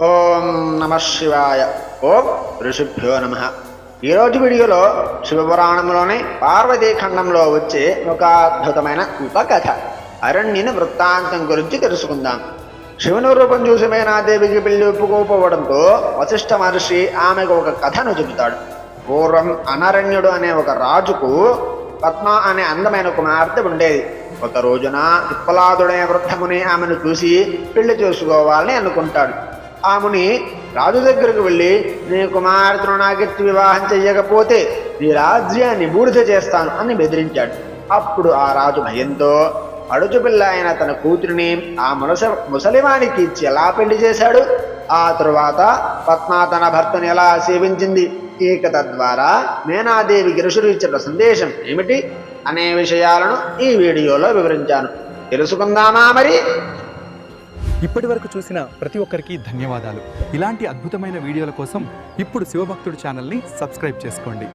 ఓం నమ శివాయ. ఓం ఋషిభ్యో నమ. ఈరోజు వీడియోలో శివపురాణంలోని పార్వతీఖండంలో వచ్చే ఒక అద్భుతమైన ఉపకథ అరణ్యుని వృత్తాంతం గురించి తెలుసుకుందాం. శివుని రూపం చూసి మేనాదేవికి పెళ్లి ఒప్పుకోకపోవడంతో వశిష్ఠ మహర్షి ఆమెకు ఒక కథను చెబుతాడు. పూర్వం అనరణ్యుడు అనే ఒక రాజుకు పద్మ అనే అందమైన కుమార్తె ఉండేది. ఒక రోజున పిప్పలాదుడనే వృద్ధముని ఆమెను చూసి పెళ్లి చేసుకోవాలని అనుకుంటాడు. ఆ ముని రాజు దగ్గరకు వెళ్ళి, నీ కుమార్తెను నాకెత్తి వివాహం చెయ్యకపోతే నీ రాజ్యాన్ని బూడిద చేస్తాను అని బెదిరించాడు. అప్పుడు ఆ రాజు భయంతో అడుచుపిల్ల అయిన తన కూతురిని ఆ ముసలివానికి ఇచ్చి ఎలా పెళ్లి చేశాడు, ఆ తరువాత పద్మ తన భర్తను ఎలా సేవించింది, ఇక తద్వారా మేనాదేవికి ఋషులు ఇచ్చిన సందేశం ఏమిటి అనే విషయాలను ఈ వీడియోలో వివరించాను. తెలుసుకుందామా మరి? ఇప్పటి వరకు చూసిన ప్రతి ఒక్కరికి ధన్యవాదాలు. ఇలాంటి అద్భుతమైన వీడియోల కోసం ఇప్పుడు శివభక్తుడు ఛానల్ని సబ్స్క్రైబ్ చేసుకోండి.